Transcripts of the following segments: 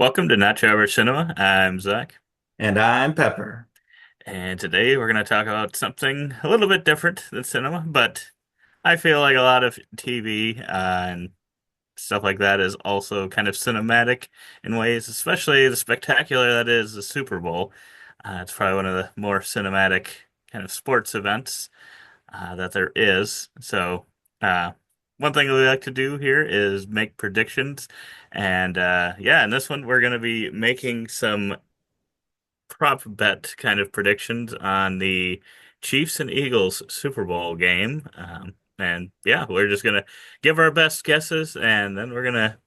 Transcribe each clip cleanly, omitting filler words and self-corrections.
Welcome to Nacho Hour Cinema. I'm Zach, And I'm Pepper. and today we're going to talk about something a little bit different than cinema, but I feel like a lot of TV and stuff like that is also kind of cinematic in ways, especially the spectacular that is the Super Bowl. It's probably one of the more cinematic kind of sports events that there is. So, one thing we like to do here is make predictions. And yeah, in this one, we're going to be making some prop bet kind of predictions on the Chiefs and Eagles Super Bowl game. And yeah, we're just gonna give our best guesses, and then we're gonna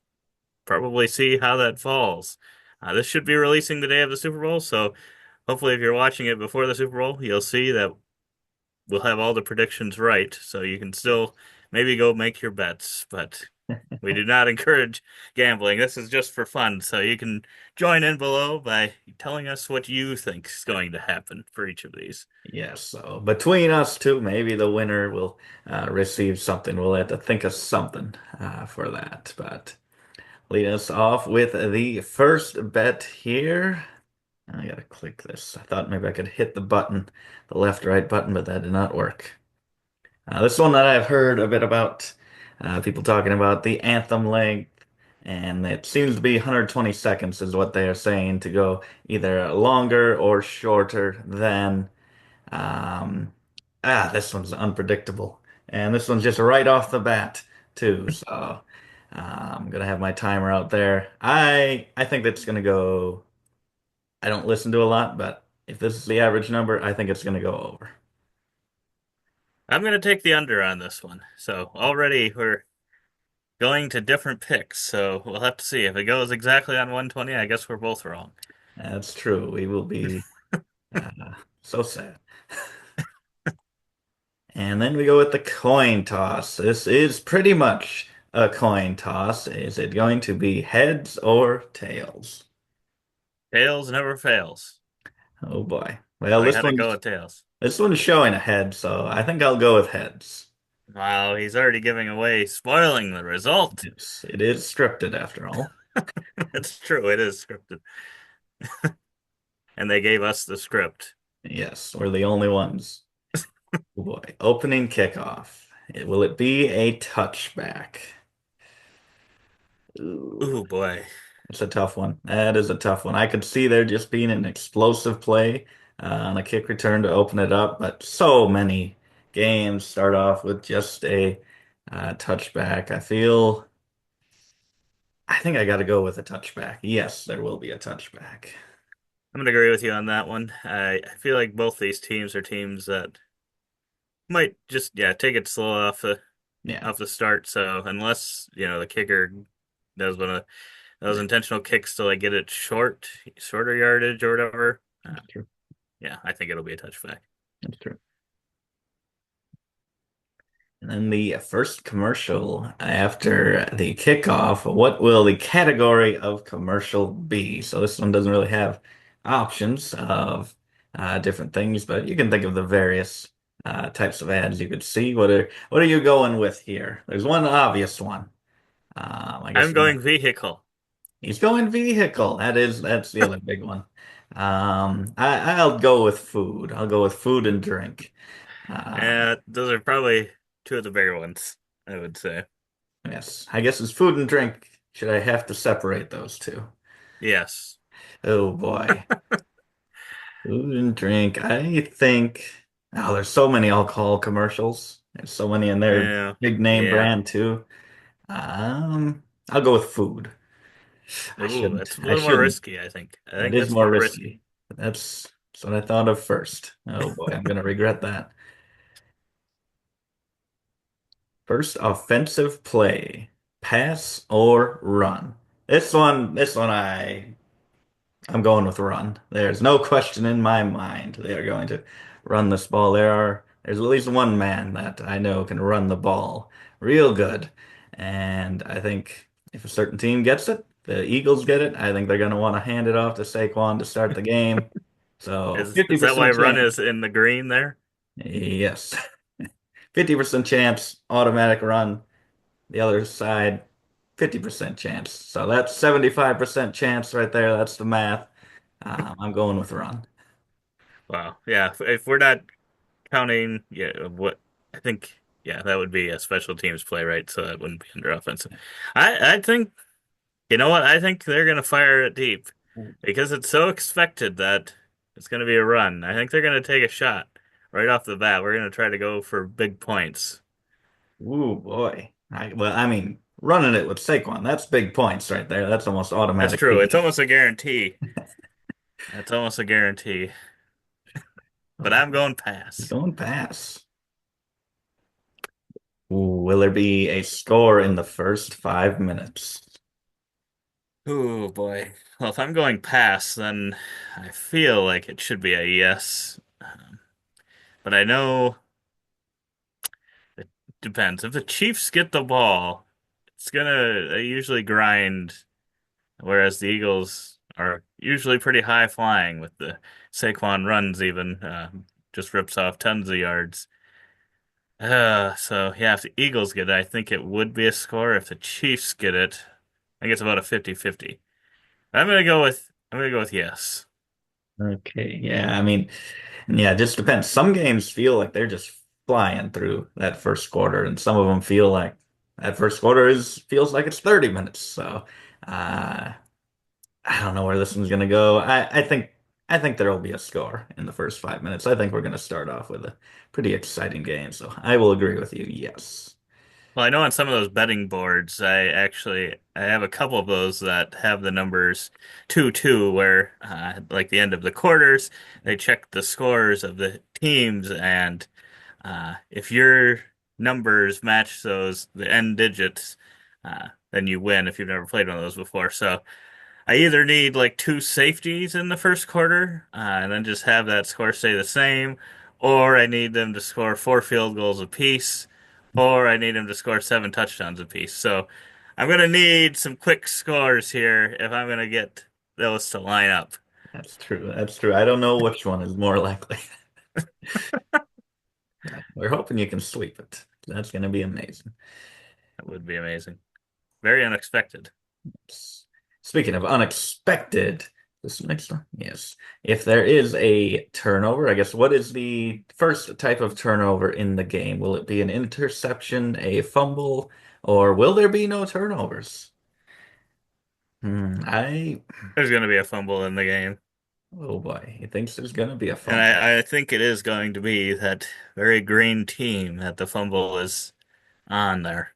probably see how that falls. This should be releasing the day of the Super Bowl, so hopefully, if you're watching it before the Super Bowl, you'll see that we'll have all the predictions right, so you can still maybe go make your bets. But we do not encourage gambling. This is just for fun, so you can join in below by telling us what you think is going to happen for each of these. Yes, so between us two, maybe the winner will receive something. We'll have to think of something for that. But lead us off with the first bet here. I gotta click this. I thought maybe I could hit the button, the left right button, but that did not work. This is one that I've heard a bit about, people talking about the Anthem Length, and it seems to be 120 seconds is what they are saying to go either longer or shorter than. Um, this one's unpredictable, and this one's just right off the bat too. So I'm gonna have my timer out there. I think that's gonna go. I don't listen to a lot, but if this is the average number, I think it's gonna go over. I'm going to take the under on this one. So already we're going to different picks, so we'll have to see. If it goes exactly on 120, I guess we're both wrong. That's true. We will be so sad. And then we go with the coin toss. This is pretty much a coin toss. Is it going to be heads or tails? Tails never fails. Oh boy. Well, I gotta go with tails. this one's showing a head, so I think I'll go with heads. Wow, he's already giving away, spoiling the result. It is scripted after all. It's true, it is scripted. And they gave us the script. Yes, we're the only ones. Oh boy. Opening kickoff. Will it be a touchback? Ooh, Ooh, boy. it's a tough one. That is a tough one. I could see there just being an explosive play on a kick return to open it up, but so many games start off with just a touchback. I think I got to go with a touchback. Yes, there will be a touchback. I'm gonna agree with you on that one. I feel like both these teams are teams that might just take it slow Yeah, off the start. So unless the kicker does one of those intentional kicks to like get it shorter yardage or whatever, that's true. yeah, I think it'll be a touchback. That's true. And then the first commercial after the kickoff, what will the category of commercial be? So this one doesn't really have options of different things, but you can think of the various types of ads you could see. What are you going with here? There's one obvious one. I I'm guess going vehicle. he's going vehicle. That's the other big one. I'll go with food. I'll go with food and drink. Those are probably two of the bigger ones, I would say. Yes, I guess it's food and drink. Should I have to separate those two? Yes. Oh boy. Food and drink. I think, oh, there's so many alcohol commercials. There's so many in there. Yeah. Big name Yeah. brand too. I'll go with food. I Ooh, shouldn't. that's a I little more shouldn't. risky, I think. I That think is that's more more risky. risky. That's what I thought of first. Oh boy, I'm gonna regret that. First offensive play, pass or run. This one I'm going with run. There's no question in my mind they are going to run this ball. There's at least one man that I know can run the ball real good. And I think if a certain team gets it, the Eagles get it, I think they're going to want to hand it off to Saquon to start the game. So Is that why 50% run chance. is in the green there? Yes. 50% chance automatic run. The other side, 50% chance. So that's 75% chance right there. That's the math. I'm going with run. Wow. Yeah. If we're not counting, yeah, what I think, yeah, that would be a special teams play, right? So that wouldn't be under offensive. I think, you know what? I think they're going to fire it deep because it's so expected that it's going to be a run. I think they're going to take a shot right off the bat. We're going to try to go for big points. Ooh, boy. Well, I mean, running it with Saquon, that's big points right there. That's almost That's automatic true. It's TD. almost a guarantee. That's almost a guarantee. But Oh, I'm going pass. going pass. Ooh, will there be a score in the first 5 minutes? Oh boy. Well, if I'm going pass, then I feel like it should be a yes. But I know it depends. If the Chiefs get the ball, it's gonna they usually grind, whereas the Eagles are usually pretty high flying with the Saquon runs even just rips off tons of yards. So yeah, if the Eagles get it, I think it would be a score. If the Chiefs get it, I think it's about a 50-50. I'm gonna go with yes. Okay, yeah, I mean, yeah, it just depends. Some games feel like they're just flying through that first quarter, and some of them feel like that first quarter is feels like it's 30 minutes. So, uh, I don't know where this one's gonna go. I think there will be a score in the first 5 minutes. I think we're gonna start off with a pretty exciting game. So I will agree with you. Yes. Well, I know on some of those betting boards, I have a couple of those that have the numbers 2-2, where like the end of the quarters, they check the scores of the teams, and if your numbers match those the end digits, then you win if you've never played one of those before. So I either need like two safeties in the first quarter, and then just have that score stay the same, or I need them to score four field goals apiece, or I need them to score seven touchdowns apiece. So I'm gonna need some quick scores here if I'm gonna get those to line up. That's true. That's true. I don't know which one is more likely. We're hoping you can sweep it. That's going to be amazing. That would be amazing. Very unexpected. Speaking of unexpected, this next one, yes. If there is a turnover, I guess what is the first type of turnover in the game? Will it be an interception, a fumble, or will there be no turnovers? Hmm, I, There's gonna be a fumble in the game. oh boy, he thinks there's going to be a And fumble. I think it is going to be that very green team that the fumble is on there.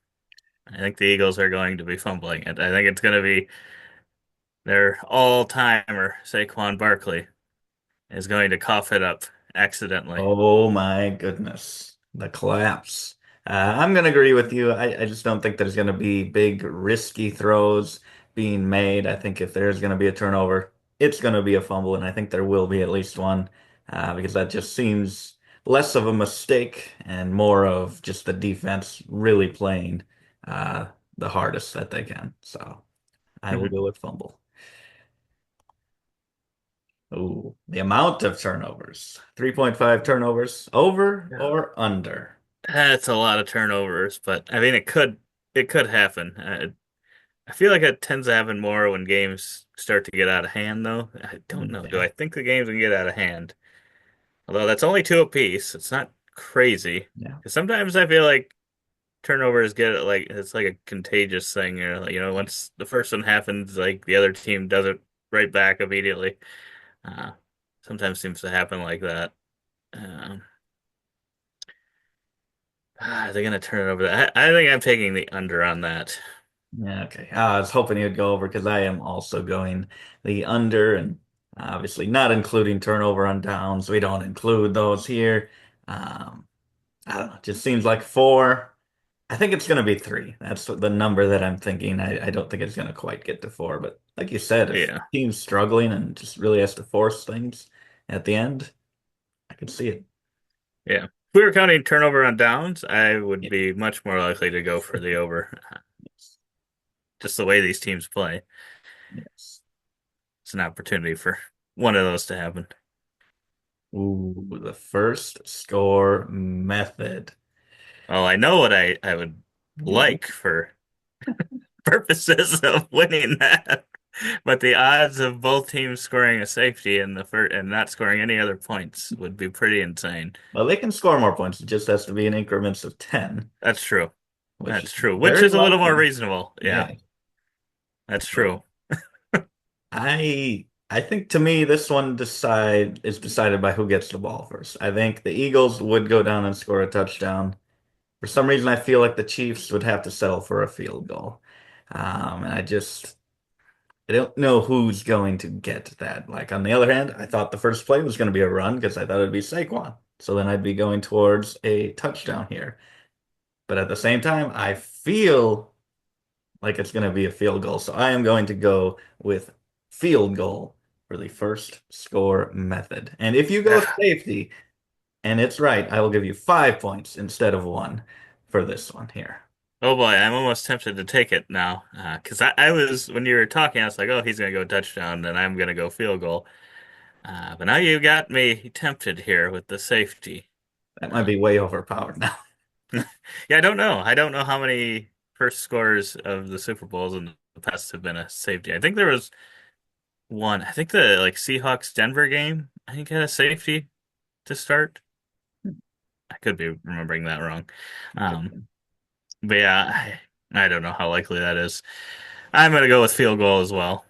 I think the Eagles are going to be fumbling it. I think it's going to be their all-timer, Saquon Barkley, is going to cough it up accidentally. Oh my goodness. The collapse. I'm going to agree with you. I just don't think there's going to be big, risky throws being made. I think if there's going to be a turnover, it's going to be a fumble, and I think there will be at least one because that just seems less of a mistake and more of just the defense really playing uh, the hardest that they can. So I will Mhm. go with fumble. Ooh, the amount of turnovers. 3.5 turnovers, over Yeah. or under? That's a lot of turnovers, but I mean it could happen. I feel like it tends to happen more when games start to get out of hand, though. I don't know. Do Yeah, I think the games can get out of hand? Although that's only two apiece, it's not crazy. yeah, 'Cause sometimes I feel like turnovers get like it's like a contagious thing. Once the first one happens, like the other team does it right back immediately. Uh, Sometimes seems to happen like that. Um, are they gonna turn it over? I think I'm taking the under on that. yeah. Okay. I was hoping you'd go over because I am also going the under, and obviously not including turnover on downs. We don't include those here. Um, I don't know. It just seems like four. I think it's going to be three. That's the number that I'm thinking. I don't think it's going to quite get to four, but like you said, if Yeah, team's struggling and just really has to force things at the end, I could see it. yeah. If we were counting turnover on downs, I would Yeah. be much more likely to go for the over. Just the way these teams play, Yes. it's an opportunity for one of those to happen. Ooh, the first score method. Well, I know what I would Yeah. like for. purposes of winning that. But the odds of both teams scoring a safety in the first and not scoring any other points would be pretty insane. Well, they can score more points. It just has to be in increments of 10, That's true. which is That's true. Which very is a little more likely. reasonable. Yeah, Yeah. that's So true. I think to me this one decide is decided by who gets the ball first. I think the Eagles would go down and score a touchdown. For some reason, I feel like the Chiefs would have to settle for a field goal. And I don't know who's going to get that. Like on the other hand, I thought the first play was going to be a run because I thought it'd be Saquon. So then I'd be going towards a touchdown here. But at the same time, I feel like it's going to be a field goal. So I am going to go with field goal for the first score method. And if you go safety and it's right, I will give you 5 points instead of one for this one here. Oh boy, I'm almost tempted to take it now. Because I was, when you were talking, I was like, oh, he's going to go touchdown, and I'm going to go field goal. But now you got me tempted here with the safety. That might Uh, be way overpowered now. yeah, I don't know. I don't know how many first scores of the Super Bowls in the past have been a safety. I think there was one. I think the like Seahawks Denver game, I think had a safety to start. I could be remembering that wrong. Um, Interesting. but yeah, I don't know how likely that is. I'm going to go with field goal as well.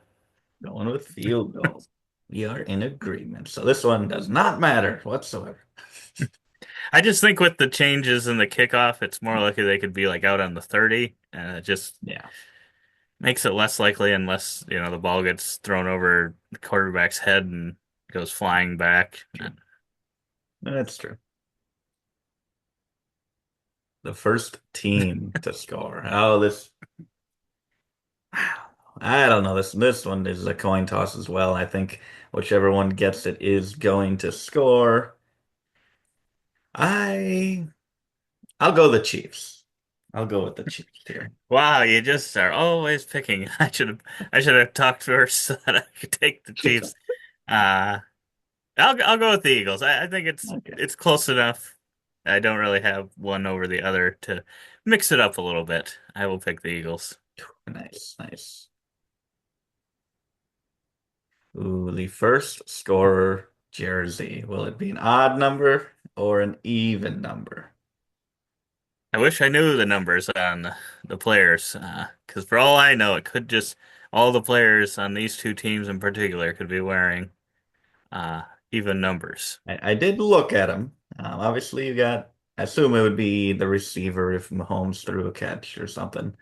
Going with field goal. We are in agreement. So this one does not matter whatsoever. I just think with the changes in the kickoff, it's more likely they could be like out on the 30, and it just Yeah, makes it less likely unless, the ball gets thrown over the quarterback's head and goes flying back. true. That's true. The first team to score. Oh, this I don't know. This one is a coin toss as well. I think whichever one gets it is going to score. I I'll go the Chiefs. I'll go with the Chiefs here. Wow, you just are always picking. I should have talked first so that I could take the Chiefs. Uh I'll go with the Eagles. I think it's Okay. it's close enough. I don't really have one over the other to mix it up a little bit. I will pick the Eagles. Nice, nice. Ooh, the first scorer jersey. Will it be an odd number or an even number? I wish I knew the numbers on the players, because for all I know, it could just all the players on these two teams in particular could be wearing uh, even numbers. I did look at him. Obviously, I assume it would be the receiver if Mahomes threw a catch or something.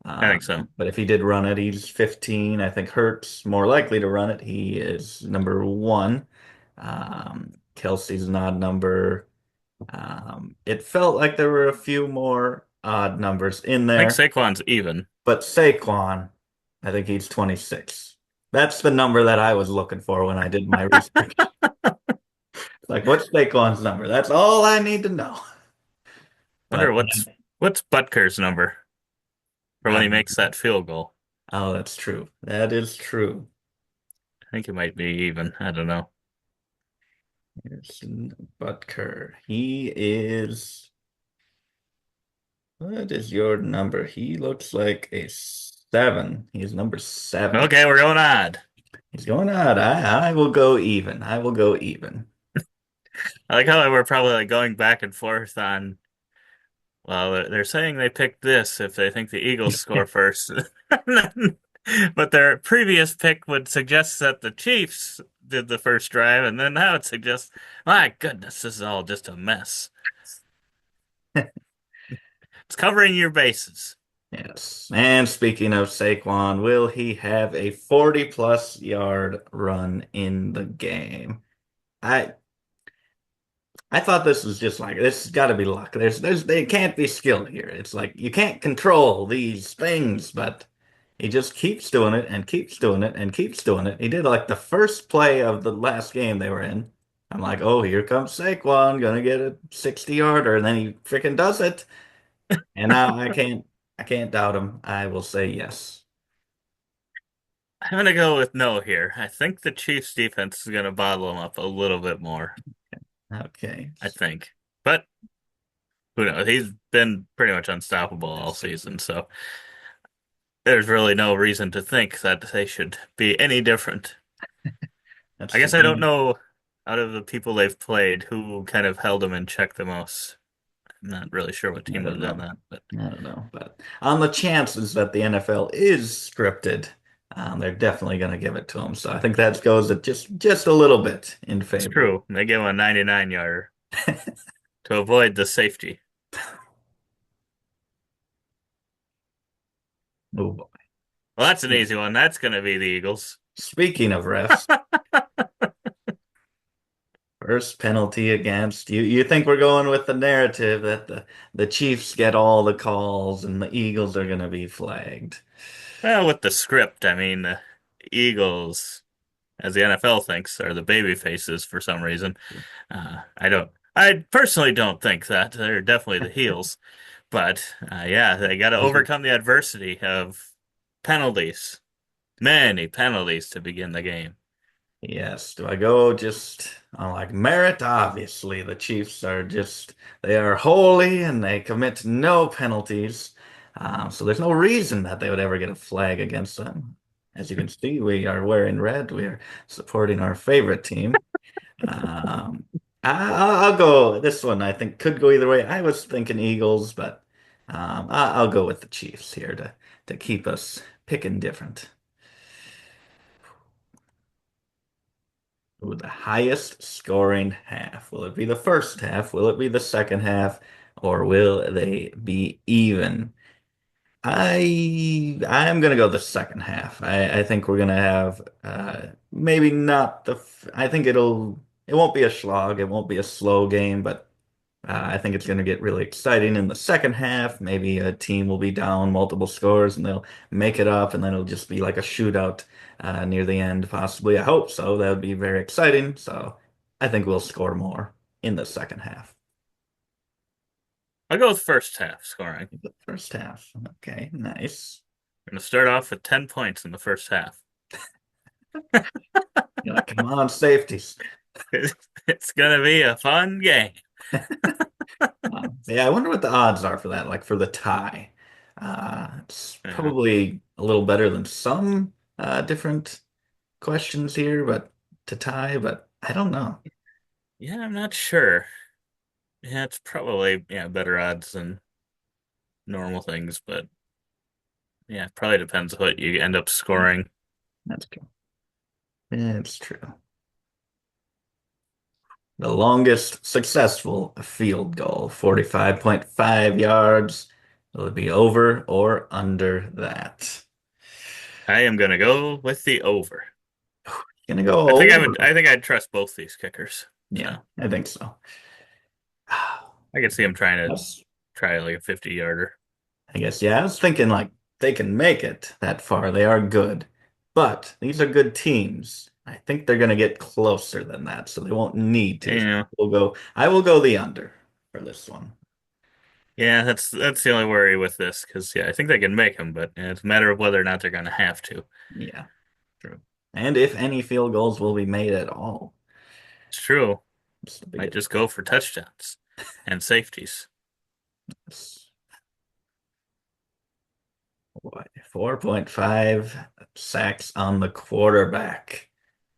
I think so. But if he did run it, he's 15. I think Hurts more likely to run it. He is number one. Kelsey's an odd number. It felt like there were a few more odd numbers in I think there, Saquon's even. but Saquon, I think he's 26. That's the number that I was looking for when I did my research. Like, what's Saquon's number? That's all I need to know. Wonder But what's Butker's number for when he makes that field goal. oh, that's true. That is true. I think it might be even. I don't know. Harrison Butker. He is. What is your number? He looks like a 7. He's number 7. Okay, we're going odd. He's going out. I will go even. I will go even. I like how we're probably like going back and forth on. Well, they're saying they picked this if they think the Eagles score first. But their previous pick would suggest that the Chiefs did the first drive, and then now it suggests, my goodness, this is all just a mess. It's covering your bases. Yes. And speaking of Saquon, will he have a 40 plus yard run in the game? I I thought this was just like this has got to be luck. They can't be skill here. It's like you can't control these things, but he just keeps doing it and keeps doing it and keeps doing it. He did like the first play of the last game they were in. I'm like, oh, here comes Saquon, gonna get a 60 yarder, and then he freaking does it. And now I can't doubt him. I will say yes. I'm going to go with no here. I think the Chiefs defense is going to bottle them up a little bit more, Okay. I think. But who knows? He's been pretty much unstoppable all season, so there's really no reason to think that they should be any different. That's I true. guess I don't know out of the people they've played who kind of held them in check the most. I'm not really sure what I team don't would have done know. that, but I don't know. But on the chances that the NFL is scripted, they're definitely going to give it to them. So I think that goes at just a little bit in it's favor. true. They give him a 99 yarder to avoid the safety. Oh boy. Well, that's an easy one. That's going to be the Eagles. Speaking of refs, first penalty against you. You think we're going with the narrative that the Chiefs get all the calls and the Eagles are going to be flagged. Well, with the script, I mean, the Eagles, as the NFL thinks, are the baby faces for some reason. I personally don't think that. They're definitely the heels. But yeah, they got to Those are overcome the adversity of penalties. Many penalties to begin the game. Yes. Do I go just on like merit? Obviously, the Chiefs are just, they are holy and they commit no penalties. So there's no reason that they would ever get a flag against them. As you can see, we are wearing red. We are supporting our favorite team. Um, I'll go. This one I think could go either way. I was thinking Eagles, but I'll go with the Chiefs here to keep us picking different. Ooh, the highest scoring half. Will it be the first half? Will it be the second half? Or will they be even? I'm gonna go the second half. I think we're gonna have maybe not I think it won't be a slog. It won't be a slow game, but I think it's going to get really exciting in the second half. Maybe a team will be down multiple scores and they'll make it up, and then it'll just be like a shootout near the end, possibly. I hope so. That would be very exciting. So I think we'll score more in the second half. I'll go with first half scoring. The first half. Okay, nice. We're going to start off with 10 points in the first half. You're like, come on, safeties. It's going to be a fun game. Yeah, I wonder what the odds are for that, like for the tie. It's Yeah, probably a little better than some different questions here, but to tie, but I don't know. yeah, I'm not sure. Yeah, it's probably better odds than normal things, but yeah, it probably depends what you end up scoring. That's true. It's true. The longest successful field goal, 45.5 yards. Will it be over or under that? I am going to go with the over. Gonna go over. I think I'd trust both these kickers. Yeah, So I think so. I could see him trying to That's, try like a 50 yarder. I guess, yeah, I was thinking like they can make it that far. They are good. But these are good teams. I think they're gonna get closer than that, so they won't need to. Yeah, I will go the under for this one. yeah, that's the only worry with this because I think they can make them, but it's a matter of whether or not they're going to have to. Yeah, true. And if any field goals will be made at all. It's true. It's the Might biggest just go for touchdowns and safeties. plus. What, 4.5 sacks on the quarterback.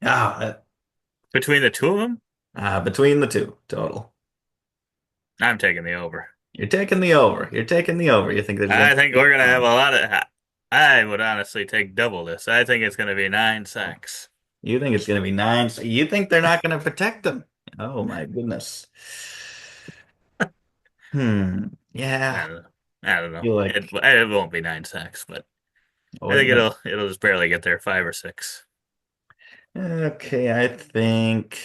Ah, Between the two of them, between the two total. I'm taking the over. You're taking the over. You're taking the over. You think there's going I to think be we're going to have a more. lot of. I would honestly take double this. I think it's going to be 9 sacks. You think it's going to be nine. So you think they're not going to protect them? Oh my goodness. I Yeah. don't know. I don't know. You It like, it won't be 9 sacks, but I oh, think yeah. it'll just barely get there, 5 or 6. Okay, I think.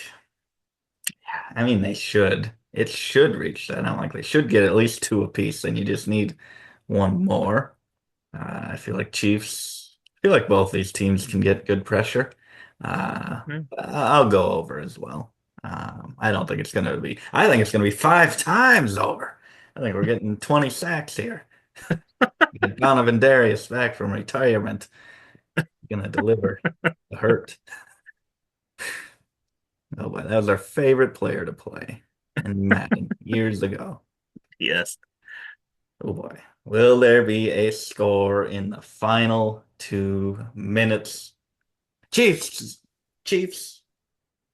I mean, they should. It should reach that. I'm like, they should get at least two apiece, and you just need one more. I feel like Chiefs. I feel like both these teams can get good pressure. Uh, Hmm. I'll go over as well. I don't think it's going to be. I think it's going to be five times over. I think we're getting 20 sacks here. Get Donovan Darius back from retirement. Going to deliver the hurt. Oh boy, that was our favorite player to play in Madden years ago. Yes. Oh boy. Will there be a score in the final 2 minutes? Chiefs, Chiefs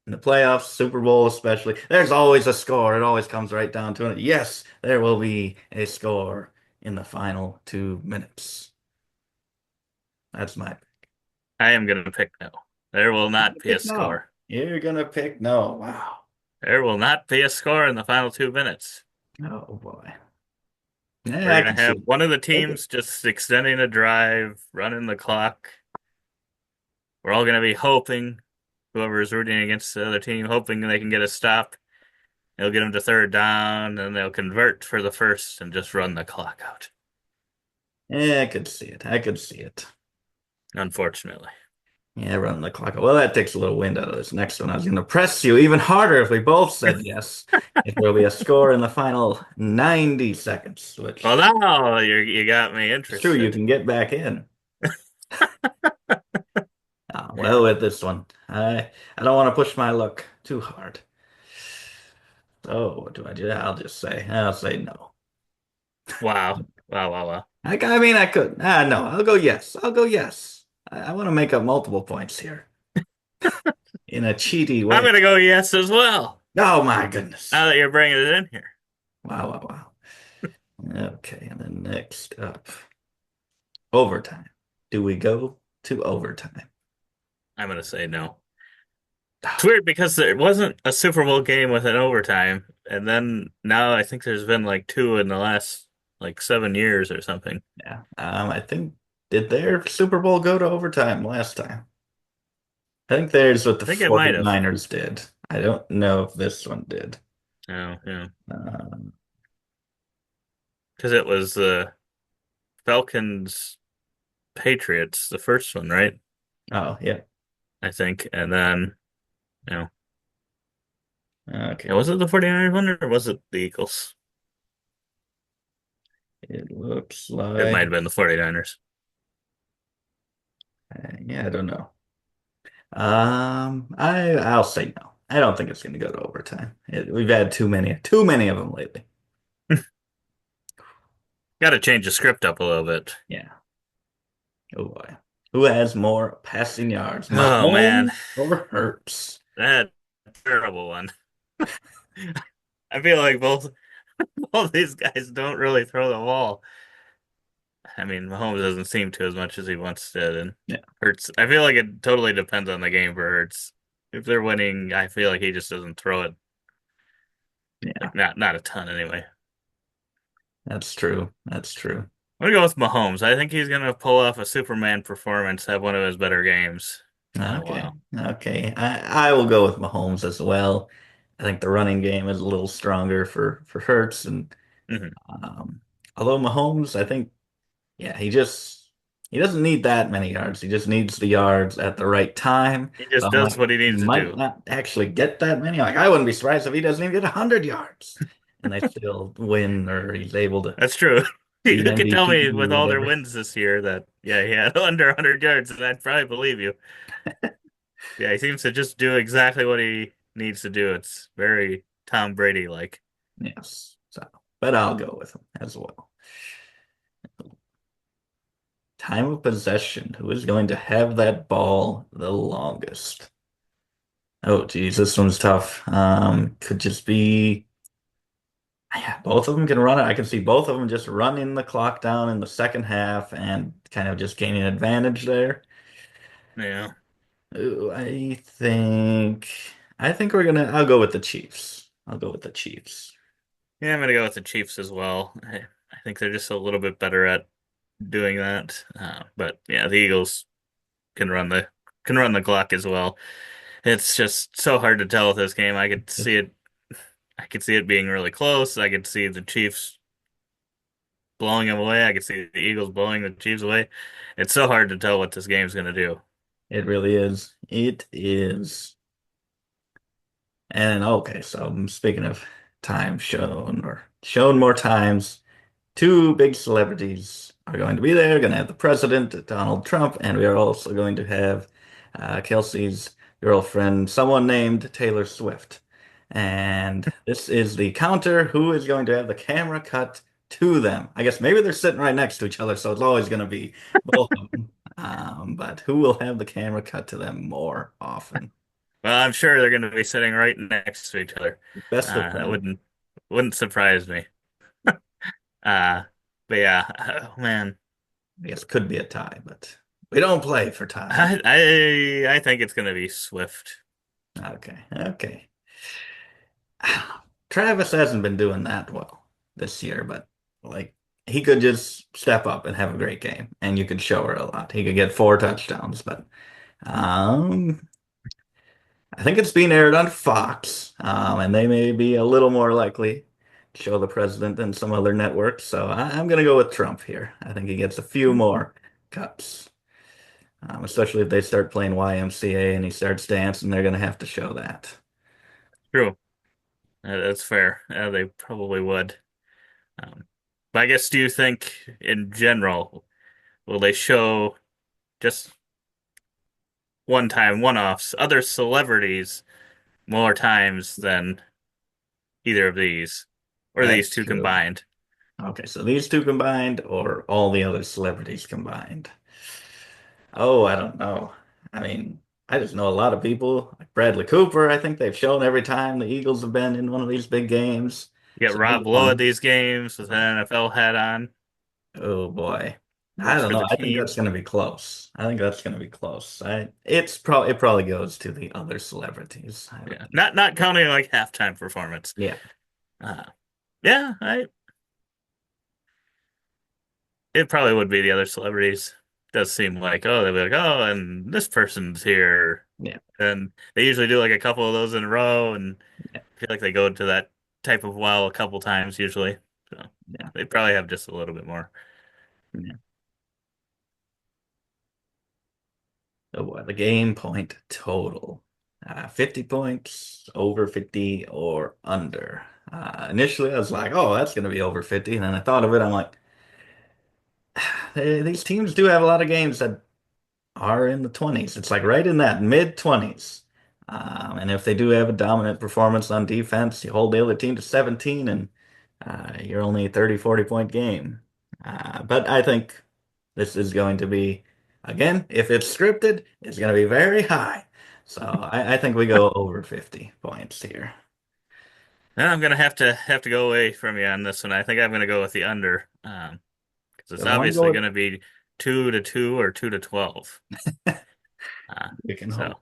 in the playoffs, Super Bowl especially. There's always a score. It always comes right down to it. Yes, there will be a score in the final 2 minutes. That's my I am going to pick no. There will not be a pick. No. score. You're gonna pick no. Wow. There will not be a score in the final 2 minutes. Oh boy. Yeah, We're I going can to have see it. one of the Take it. teams just extending a drive, running the clock. We're all going to be hoping, whoever is rooting against the other team, hoping they can get a stop. They'll get them to third down, and they'll convert for the first and just run the clock out. Yeah, I could see it. I could see it. Unfortunately. Yeah, running the clock. Well, that takes a little wind out of this next one. I was going to press you even harder if we both said yes. If there'll be a score in the final 90 seconds, Well, which now you got me is true, you interested. can get back in. Well, with this one, I don't want to push my luck too hard. So what do I do? I'll say no. Wow. Wow, wow, wow. I mean, I could. No, I'll go yes. I'll go yes. I want to make up multiple points here in a cheaty I'm way. going to go yes as well, Oh my now goodness. that you're bringing it in here. Wow, wow, wow. Okay, and then next up, overtime. Do we go to overtime? I'm going to say no. It's weird because there wasn't a Super Bowl game with an overtime, and then now I think there's been like two in the last like 7 years or something. Yeah. I think did their Super Bowl go to overtime last time? I think theirs what the I think it might have. 49ers did. I don't know if this one did. Oh, yeah. Um, Because it was the Falcons Patriots, the first one, right? oh, yeah. I think. And then, you know, Okay. was it the 49ers one or was it the Eagles? It looks It might like, have been the 49ers. yeah, I don't know. I'll say no. I don't think it's going to go to overtime. We've had too many of them lately. Got to change the script up a little bit. Yeah. Oh boy. Who has more passing yards, Oh, man. Mahomes or Hurts? That terrible one. I feel like both these guys don't really throw the ball. I mean, Mahomes doesn't seem to as much as he once did, and Yeah, Hurts. I feel like it totally depends on the game for Hurts. If they're winning, I feel like he just doesn't throw it yeah, like not a ton anyway. that's true. That's true. I'm gonna go with Mahomes. I think he's gonna pull off a Superman performance, have one of his better games in a Okay. while. Okay. I will go with Mahomes as well. I think the running game is a little stronger for Hurts and Hmm. um although Mahomes, I think yeah, he doesn't need that many yards. He just needs the yards at the right time. He So just I'm does like, what he he needs to might do. not actually get that many. Like I wouldn't be surprised if he doesn't even get 100 yards and they still win or he's able to That's true. be You could tell me MVP or with all their whatever. wins this year that yeah, he had under 100 yards, and I'd probably believe you. Yeah, he seems to just do exactly what he needs to do. It's very Tom Brady like. Yes. So, but I'll go with him as well. Time of possession. Who is going to have that ball the longest? Oh, geez, this one's tough. Could just be, yeah, both of them can run it. I can see both of them just running the clock down in the second half and kind of just gaining advantage there. Yeah. Ooh, I think I'll go with the Chiefs. I'll go with the Chiefs. Yeah, I'm gonna go with the Chiefs as well. I think they're just a little bit better at doing that. But yeah, the Eagles can run the clock as well. It's just so hard to tell with this game. I could see it being really close. I could see the Chiefs blowing them away. I could see the Eagles blowing the Chiefs away. It's so hard to tell what this game's gonna do. It really is. It is. And okay, so speaking of time shown or shown more times, two big celebrities are going to be there. Going to have the president, Donald Trump, and we are also going to have Kelsey's girlfriend, someone named Taylor Swift. And this is the counter. Who is going to have the camera cut to them. I guess maybe they're sitting right next to each other, so it's always going to be both of them. But who will have the camera cut to them more often? Well, I'm sure they're going to be sitting right next to each other. Best of That friends. wouldn't surprise me. Uh, but yeah, oh man, I guess could be a tie, but we don't play for ties. I think it's going to be Swift. Okay, okay. Travis hasn't been doing that well this year, but like he could just step up and have a great game, and you could show her a lot. He could get 4 touchdowns, but um, I think it's being aired on Fox, and they may be a little more likely to show the president than some other networks. So I'm going to go with Trump here. I think he gets a few more cuts, especially if they start playing YMCA and he starts dancing. They're going to have to show that. True. That's fair. They probably would. Um, but I guess, do you think in general, will they show just one time, one-offs, other celebrities more times than either of these, or these That's two true. combined? Okay, so these two combined or all the other celebrities combined? Oh, I don't know. I mean, I just know a lot of people, like Bradley Cooper. I think they've shown every time the Eagles have been in one of these big games. You get So he's Rob Lowe at one. these games with an NFL hat on, Oh boy. I roots don't for know. the I think that's team. going to be close. I think that's going to be close. It probably goes to the other celebrities, I would Yeah, think. not counting like halftime performance. Yeah. Uh, yeah, I it probably would be the other celebrities. Does seem like, oh, they'll be like, oh, and this person's here, Yeah. and they usually do like a couple of those in a row, and Yeah. I feel like they go to that type of well a couple times usually. So Yeah. they probably have just a little bit more. Yeah. Oh boy, the game point total. 50 points, over 50 or under. Initially, I was like, oh, that's going to be over 50. And then I thought of it. I'm like, these teams do have a lot of games that are in the 20s. It's like right in that mid 20s. And if they do have a dominant performance on defense, you hold the other team to 17 and you're only a 30, 40 point game. But I think this is going to be, again, if it's scripted, it's going to be very high. So I think we go over 50 points here. And I'm gonna have to go away from you on this one. I think I'm gonna go with the under, because it's Doesn't want to go obviously with, gonna be 2-2 or 2-12. we can So hope.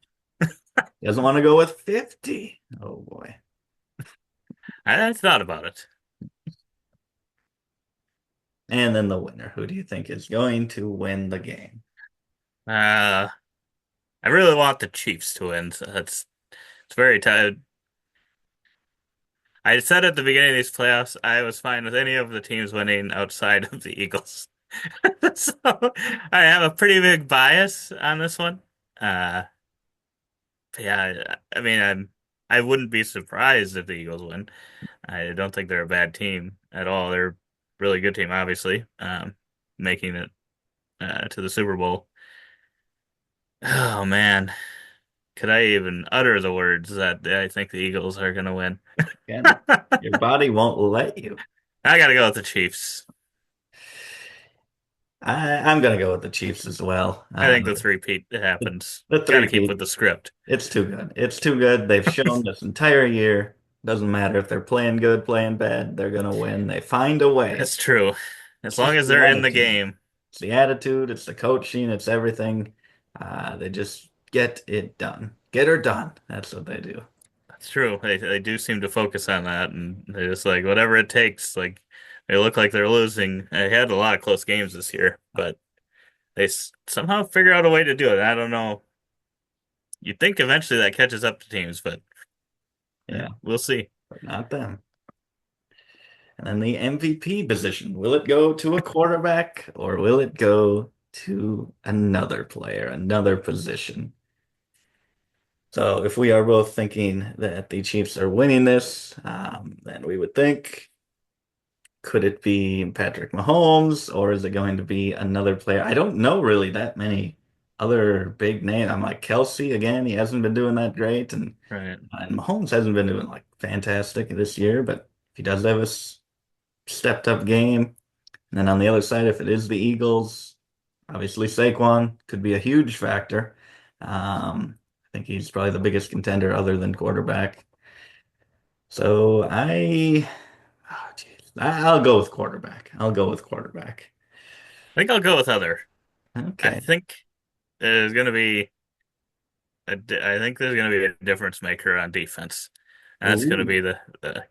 Doesn't want to go with 50. Oh boy. I thought about it. And then the winner. Who do you think is going to win the game? Uh, I really want the Chiefs to win. So it's very tight. I said at the beginning of these playoffs, I was fine with any of the teams winning outside of the Eagles. So I have a pretty big bias on this one. Uh, yeah, I mean, I wouldn't be surprised if the Eagles win. I don't think they're a bad team at all. They're a really good team, obviously, making it to the Super Bowl. Oh man, could I even utter the words that I think the Eagles are going to win? Again, your body won't let you. I got to go with the Chiefs. I'm gonna go with the Chiefs as well. I think the three-peat The, happens. the Got to keep with three-peat, the script. it's too good. It's too good. They've shown this entire year. Doesn't matter if they're playing good, playing bad, they're gonna win. They find a way. That's true. As It's long just as the they're in the attitude. game. It's the attitude, it's the coaching, it's everything. They just get it done. Get her done. That's what they do. That's true. They do seem to focus on that, and they're just like whatever it takes. Like they look like they're losing. They had a lot of close games this year, but they somehow figure out a way to do it. I don't know. You'd think eventually that catches up to teams, but Yeah, we'll see. but not them. And then the MVP position. Will it go to a quarterback or will it go to another player, another position? So if we are both thinking that the Chiefs are winning this, then we would think, could it be Patrick Mahomes or is it going to be another player? I don't know really that many other big names. I'm like Kelsey again, he hasn't been doing that great, Right. and Mahomes hasn't been doing like fantastic this year, but if he does have a stepped up game. And then on the other side, if it is the Eagles, obviously Saquon could be a huge factor. I think he's probably the biggest contender other than quarterback. So oh, geez, I'll go with quarterback. I'll go with quarterback. I think I'll go with other. I Okay. think there's going to be I think there's going to be a difference maker on defense. And that's going to Ooh, be the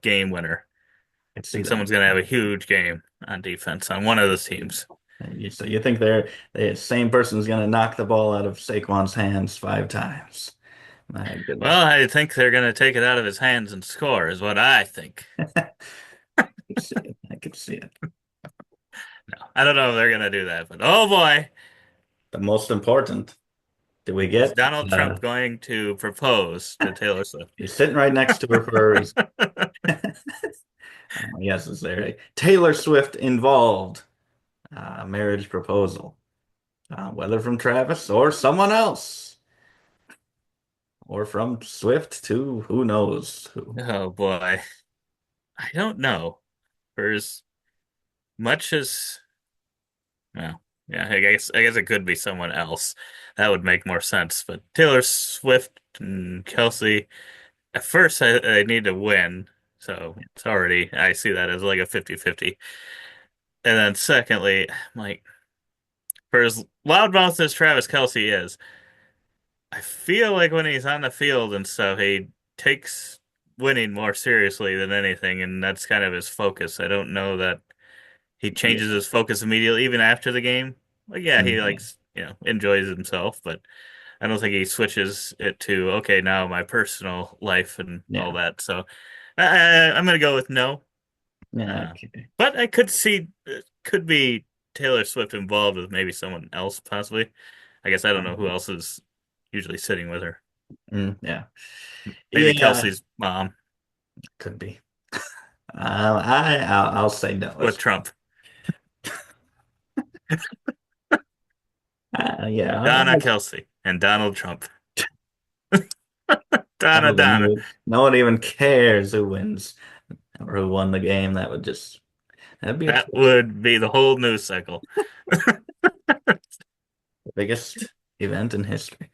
game winner. I I see think that. someone's going to have a huge game on defense on one of the teams. So you think the same person's going to knock the ball out of Saquon's hands 5 times? My goodness. Well, I think they're going to take it out of his hands and score, is what I think. I could see it. I could see it. No, I don't know if they're going to do that, but oh boy, The most important, do we is get Donald Trump going to propose to Taylor Swift? he's sitting right next to her for a reason. Yes, is there a Taylor Swift involved marriage proposal? Whether from Travis or someone else, or from Swift to who knows who. Oh boy, I don't know. For as much as, well, yeah, I guess it could be someone else. That would make more sense. But Taylor Swift and Kelsey, at first, I need to win. So it's already, I see that as like a 50-50. And then secondly, I'm like, for as loudmouth as Travis Kelsey is, I feel like when he's on the field and stuff, he takes winning more seriously than anything, and that's kind of his focus. I don't know that he changes Yeah. his focus immediately, even after the game. Like, yeah, he Mhm. likes, enjoys himself, but I don't think he switches it to, okay, now my personal life and all Yeah. that. So I'm going to go with no. Yeah. Uh, Okay. but I could see, could be Taylor Swift involved with maybe someone else, possibly. I guess I don't know who else is usually sitting with her. Yeah. Maybe Yeah. Kelsey's mom Could be. I'll say no. with Trump. Yeah. Donna Kelsey and Donald Trump. Oh, Donna, then Donna. no one even cares who wins or who won the game. That'd be a That twist. would be the whole news cycle. The biggest event in history.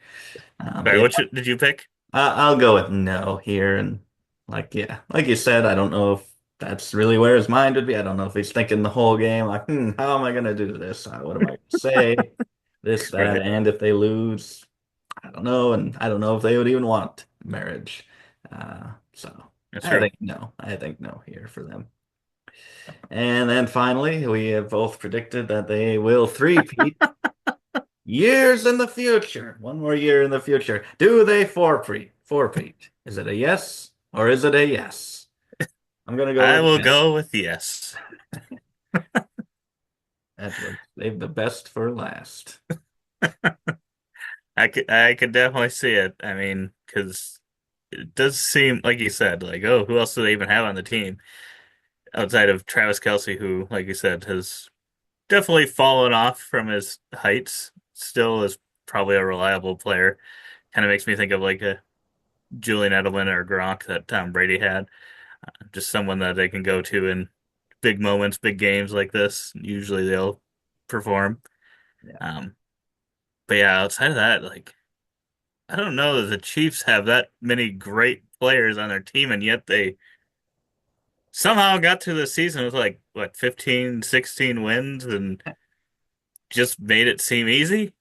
But Sorry, yeah, did you pick? I'll go with no here. And yeah, like you said, I don't know if that's really where his mind would be. I don't know if he's thinking the whole game, like, how am I going to do this? What am I going to say? This, that, Right. and if they lose, I don't know. And I don't know if they would even want marriage. So That's I true. think no. I think no here for them. And then finally, we have both predicted that they will three-peat years in the future. One more year in the future. Do they four-peat? Four-peat. Is it a yes or is it a yes? I'm gonna go I with will yes. go with yes. That was save the best for last. I could definitely see it. I mean, because it does seem like you said, like, oh, who else do they even have on the team outside of Travis Kelsey, who, like you said, has definitely fallen off from his heights. Still is probably a reliable player. Kind of makes me think of like a Julian Edelman or Gronk that Tom Brady had. Just someone that they can go to in big moments, big games like this. Usually they'll perform. Yeah. Um, but yeah, outside of that, like I don't know that the Chiefs have that many great players on their team, and yet they somehow got through the season with like what 15, 16 wins and just made it seem easy.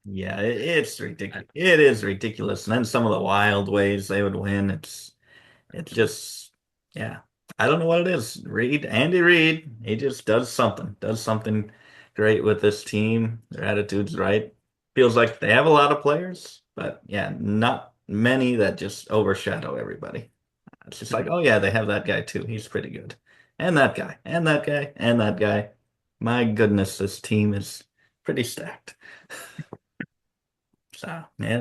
Yeah, it's ridiculous. It is ridiculous. And then some of the wild ways they would win. It's just, yeah. I don't know what it is. Andy Reid, he just does something great with this team. Their attitude's right. Feels like they have a lot of players, but yeah, not many that just overshadow everybody. It's just like, oh yeah, they have that guy too. He's pretty good. And that guy, and that guy, and that guy. My goodness, this team is pretty stacked. So yeah,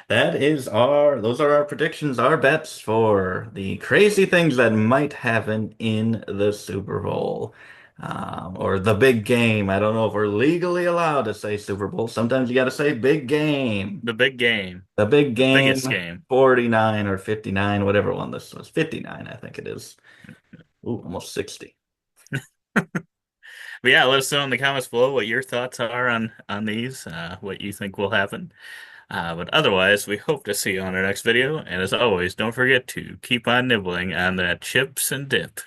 that is our those are our predictions, our bets for the crazy things that might happen in the Super Bowl. Or the big game. I don't know if we're legally allowed to say Super Bowl. Sometimes you got to say big game. The big game, The big biggest game, game. 49 or 59, whatever one this was. 59, I think it is. Ooh, almost 60. But yeah, let us know in the comments below what your thoughts are on these, what you think will happen. But otherwise, we hope to see you on our next video. And as always, don't forget to keep on nibbling on that chips and dip.